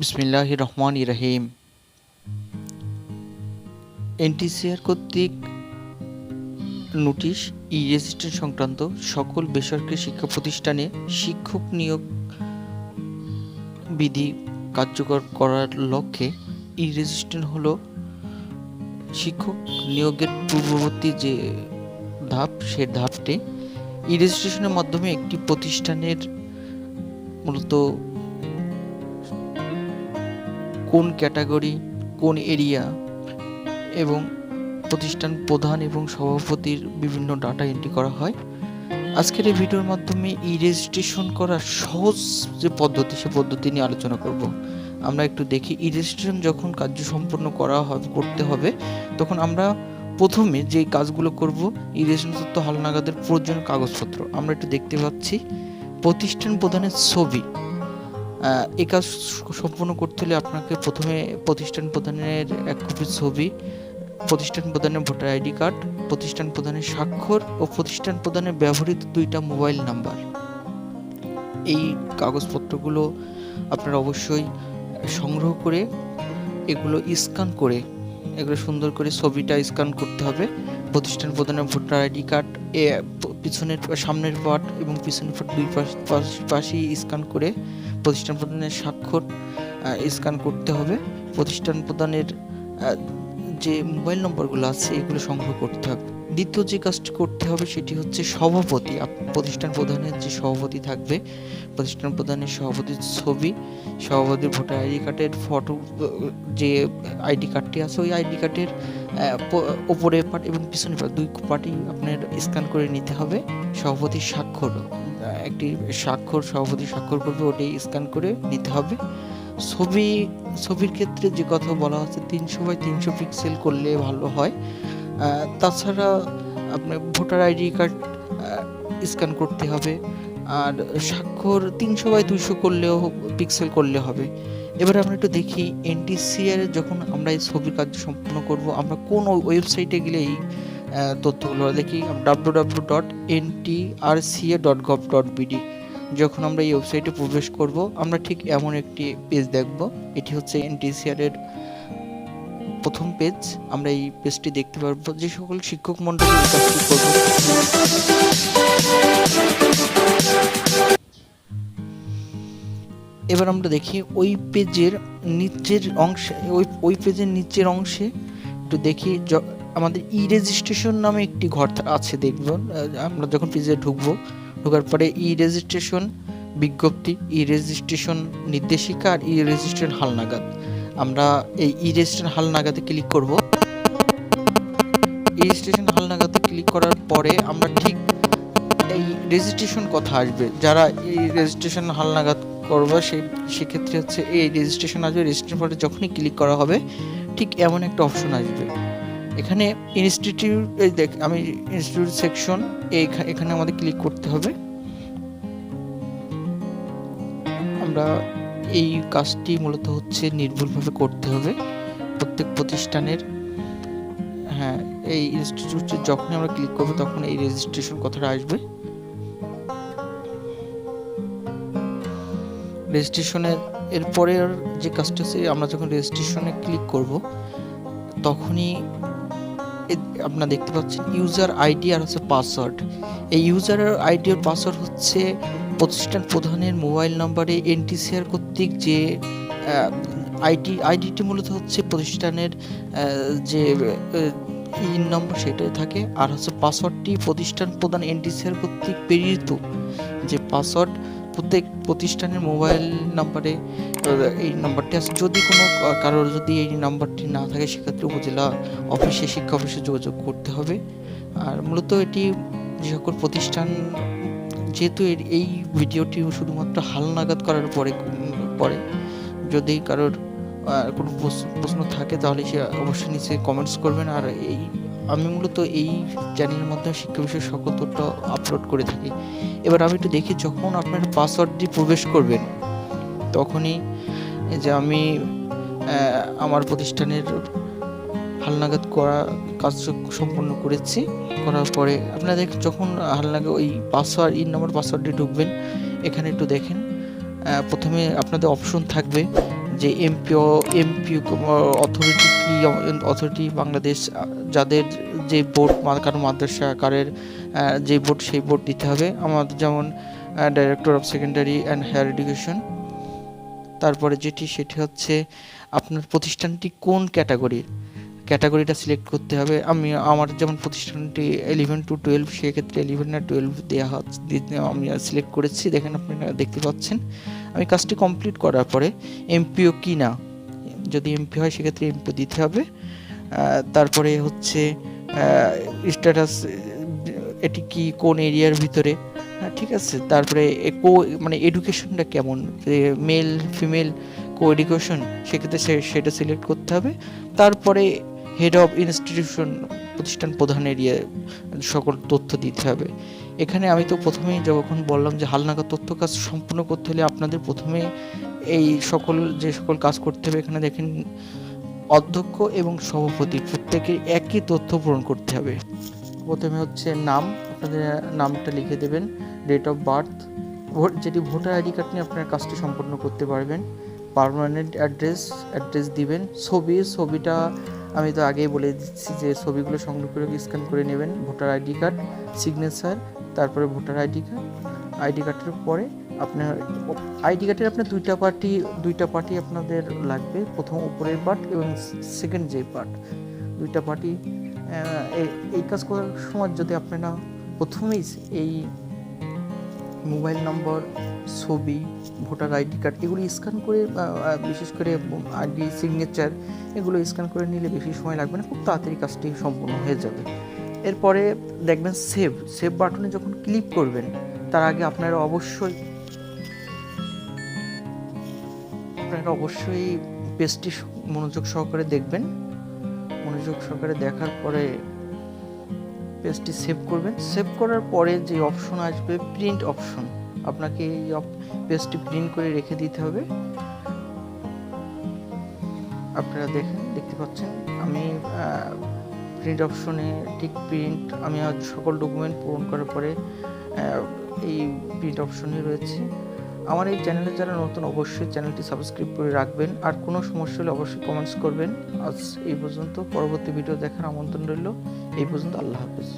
বিসমিল্লাহির রহমানির রহিম। এনটিসিআর কর্তৃক নোটিশ ই-রেজিস্ট্রেশন সংক্রান্ত সকল বেসরকারি শিক্ষা প্রতিষ্ঠানে শিক্ষক নিয়োগ বিধি কার্যকর করার লক্ষ্যে ই-রেজিস্ট্রেশন হলো শিক্ষক নিয়োগের পূর্ববর্তী যে ধাপ, সে ধাপটি ই-রেজিস্ট্রেশনের মাধ্যমে একটি প্রতিষ্ঠানের মূলত কোন ক্যাটাগরি, কোন এরিয়া এবং প্রতিষ্ঠান প্রধান এবং সভাপতির বিভিন্ন ডাটা এন্ট্রি করা হয়। আজকের এই ভিডিওর মাধ্যমে ই-রেজিস্ট্রেশন করার সহজ যে পদ্ধতি, সে পদ্ধতি নিয়ে আলোচনা করব। আমরা একটু দেখি ই-রেজিস্ট্রেশন যখন কার্য সম্পন্ন করতে হবে, তখন আমরা প্রথমে যে কাজগুলো করব, ই-রেজিস্ট্রেশন তথ্য হালনাগাদের প্রয়োজনীয় কাগজপত্র আমরা একটু দেখতে পাচ্ছি। প্রতিষ্ঠান প্রধানের ছবি, এই কাজ সম্পন্ন করতে হলে আপনাকে প্রথমে প্রতিষ্ঠান প্রধানের এক কপি ছবি, প্রতিষ্ঠান প্রধানের ভোটার আইডি কার্ড, প্রতিষ্ঠান প্রধানের স্বাক্ষর ও প্রতিষ্ঠান প্রধানের ব্যবহৃত 2টা মোবাইল নাম্বার, এই কাগজপত্রগুলো আপনারা অবশ্যই সংগ্রহ করে এগুলো স্ক্যান করে, এগুলো সুন্দর করে ছবিটা স্ক্যান করতে হবে। প্রতিষ্ঠান প্রধানের ভোটার আইডি কার্ড পিছনের সামনের পার্ট এবং পিছনের পার্ট দুই পাশেই স্ক্যান করে প্রতিষ্ঠান প্রধানের স্বাক্ষর স্ক্যান করতে হবে। প্রতিষ্ঠান প্রধানের যে মোবাইল নম্বরগুলো আছে এগুলো সংগ্রহ করতে হবে। দ্বিতীয় যে কাজটি করতে হবে সেটি হচ্ছে সভাপতি, প্রতিষ্ঠান প্রধানের যে সভাপতি থাকবে, প্রতিষ্ঠান প্রধানের সভাপতির ছবি, সভাপতির ভোটার আইডি কার্ডের ফটো, যে আইডি কার্ডটি আছে ওই আইডি কার্ডের ওপরের পার্ট এবং পিছনের পার্ট দুই পার্টই আপনার স্ক্যান করে নিতে হবে। সভাপতির স্বাক্ষর, একটি স্বাক্ষর সভাপতি স্বাক্ষর করবে, ওটাই স্ক্যান করে নিতে হবে। ছবির ক্ষেত্রে যে কথা বলা হচ্ছে 300x300 পিক্সেল করলে ভালো হয়। তাছাড়া আপনার ভোটার আইডি কার্ড স্ক্যান করতে হবে, আর স্বাক্ষর 300x200 করলেও পিক্সেল করলে হবে। এবার আমরা একটু দেখি এনটিসিআর যখন আমরা এই ছবি কার্য সম্পন্ন করব, আমরা কোন ওয়েবসাইটে গেলে এই তথ্যগুলো দেখি। www.ntrca.gov.bd, যখন আমরা এই ওয়েবসাইটে প্রবেশ করব, আমরা ঠিক এমন একটি পেজ দেখব। এটি হচ্ছে এনটিসিআর এর প্রথম পেজ। আমরা এই পেজটি দেখতে পারবো। যে সকল শিক্ষক মণ্ডলী এই কাজটি করবে, এবার আমরা দেখি ওই পেজের নিচের অংশে, ওই পেজের নিচের অংশে একটু দেখি আমাদের ই-রেজিস্ট্রেশন নামে একটি ঘর আছে। দেখব আমরা যখন পেজে ঢোকার পরে ই-রেজিস্ট্রেশন বিজ্ঞপ্তি, ই-রেজিস্ট্রেশন নির্দেশিকা আর ই-রেজিস্ট্রেশন হালনাগাদ। আমরা এই ই-রেজিস্ট্রেশন হালনাগাদে ক্লিক করব। ই-রেজিস্ট্রেশন হালনাগাদে ক্লিক করার পরে আমরা ঠিক এই রেজিস্ট্রেশন কথা আসবে। যারা এই রেজিস্ট্রেশন হালনাগাদ করবে সেক্ষেত্রে হচ্ছে এই রেজিস্ট্রেশন আসবে। রেজিস্ট্রেশন পরে যখনই ক্লিক করা হবে ঠিক এমন একটা অপশন আসবে। এখানে ইনস্টিটিউট, আমি ইনস্টিটিউট সেকশন, এখানে আমাদের ক্লিক করতে হবে। আমরা এই কাজটি মূলত হচ্ছে নির্ভুলভাবে করতে হবে প্রত্যেক প্রতিষ্ঠানের। হ্যাঁ, এই ইনস্টিটিউটে যখন আমরা ক্লিক করব তখন এই রেজিস্ট্রেশন কথাটা আসবে। রেজিস্ট্রেশনের এরপরের যে কাজটা আছে, আমরা যখন রেজিস্ট্রেশনে ক্লিক করব তখনই আপনারা দেখতে পাচ্ছেন ইউজার আইডি আর হচ্ছে পাসওয়ার্ড। এই ইউজার আইডি আর পাসওয়ার্ড হচ্ছে প্রতিষ্ঠান প্রধানের মোবাইল নাম্বারে এনটিসিআর কর্তৃক যে আইডিটি মূলত হচ্ছে প্রতিষ্ঠানের যে ইন নম্বর সেটাই থাকে, আর হচ্ছে পাসওয়ার্ডটি প্রতিষ্ঠান প্রধান এনটিসিআর কর্তৃক প্রেরিত যে পাসওয়ার্ড প্রত্যেক প্রতিষ্ঠানের মোবাইল নাম্বারে এই নাম্বারটি আছে। যদি কোনো কারোর যদি এই নাম্বারটি না থাকে সেক্ষেত্রে উপজেলা অফিসে, শিক্ষা অফিসে যোগাযোগ করতে হবে। আর মূলত এটি যে সকল প্রতিষ্ঠান, যেহেতু এই ভিডিওটি শুধুমাত্র হালনাগাদ করার পরে যদি কারোর কোনো প্রশ্ন থাকে তাহলে সে অবশ্যই নিচে কমেন্টস করবেন। আর আমি মূলত এই চ্যানেলের মাধ্যমে শিক্ষা বিষয়ে সকল তথ্য আপলোড করে থাকি। এবার আমি একটু দেখি, যখন আপনারা পাসওয়ার্ড দিয়ে প্রবেশ করবেন তখনই যে আমি আমার প্রতিষ্ঠানের হালনাগাদ করা কাজ সম্পন্ন করেছি। করার পরে আপনারা দেখেন, যখন হালনাগাদ ওই পাসওয়ার্ড, ইন নম্বর পাসওয়ার্ড দিয়ে ঢুকবেন, এখানে একটু দেখেন প্রথমে আপনাদের অপশন থাকবে যে এমপিও অথরিটি কি, অথরিটি বাংলাদেশ, যাদের যে বোর্ড, কারো মাদ্রাসা, কারের যে বোর্ড, সেই বোর্ড দিতে হবে। আমাদের যেমন director of secondary and higher education. তারপরে সেটি হচ্ছে আপনার প্রতিষ্ঠানটি কোন ক্যাটাগরিটা সিলেক্ট করতে হবে। আমার যেমন প্রতিষ্ঠানটি 11 to 12, সেক্ষেত্রে 11 আর 12 দেওয়া হচ্ছে, আমি সিলেক্ট করেছি। দেখেন, আপনারা দেখতে পাচ্ছেন। আমি কাজটি কমপ্লিট করার পরে এমপিও কি না, যদি এমপি হয় সেক্ষেত্রে এমপিও দিতে হবে। তারপরে হচ্ছে স্ট্যাটাস, এটি কি কোন এরিয়ার ভিতরে, ঠিক আছে। তারপরে মানে এডুকেশনটা কেমন, মেল ফিমেল কো এডুকেশন, সেক্ষেত্রে সেটা সিলেক্ট করতে হবে। তারপরে হেড অফ ইনস্টিটিউশন, প্রতিষ্ঠান প্রধান এরিয়া, সকল তথ্য দিতে হবে। এখানে আমি তো প্রথমেই যখন বললাম যে হালনাগাদ তথ্য কাজ সম্পূর্ণ করতে হলে আপনাদের প্রথমে এই যে সকল কাজ করতে হবে, এখানে দেখেন অধ্যক্ষ এবং সভাপতি প্রত্যেকের একই তথ্য পূরণ করতে হবে। প্রথমে হচ্ছে নাম, আপনাদের নামটা লিখে দেবেন। ডেট অফ বার্থ, যেটি ভোটার আইডি কার্ড নিয়ে আপনার কাজটি সম্পন্ন করতে পারবেন। পার্মানেন্ট অ্যাড্রেস দিবেন। ছবিটা আমি তো আগেই বলে দিচ্ছি যে ছবিগুলো সংগ্রহ করে স্ক্যান করে নেবেন। ভোটার আইডি কার্ড, সিগনেচার, তারপরে ভোটার আইডি কার্ডের পরে আপনার আইডি কার্ডের আপনার দুইটা পার্টি আপনাদের লাগবে। প্রথম উপরের পার্ট এবং সেকেন্ড যে পার্ট, দুইটা পার্টি। এই কাজ করার সময় যদি আপনারা প্রথমেই এই মোবাইল নম্বর, ছবি, ভোটার আইডি কার্ড এগুলো স্ক্যান করে, বিশেষ করে আইডি সিগনেচার এগুলো স্ক্যান করে নিলে বেশি সময় লাগবে না, খুব তাড়াতাড়ি কাজটি সম্পূর্ণ হয়ে যাবে। এরপরে দেখবেন সেভ বাটনে যখন ক্লিক করবেন, তার আগে আপনারা অবশ্যই পেজটি মনোযোগ সহকারে দেখবেন। মনোযোগ সহকারে দেখার পরে পেজটি সেভ করবেন। সেভ করার পরে যে অপশন আসবে, প্রিন্ট অপশন, আপনাকে এই পেজটি প্রিন্ট করে রেখে দিতে হবে। আপনারা দেখতে পাচ্ছেন আমি প্রিন্ট অপশনে আমি সকল ডকুমেন্ট পূরণ করার পরে এই প্রিন্ট অপশনে রয়েছে। আমার এই চ্যানেলে যারা নতুন, অবশ্যই চ্যানেলটি সাবস্ক্রাইব করে রাখবেন। আর কোনো সমস্যা হলে অবশ্যই কমেন্টস করবেন। আজ এই পর্যন্ত, পরবর্তী ভিডিও দেখার আমন্ত্রণ রইল। এই পর্যন্ত, আল্লাহ হাফেজ।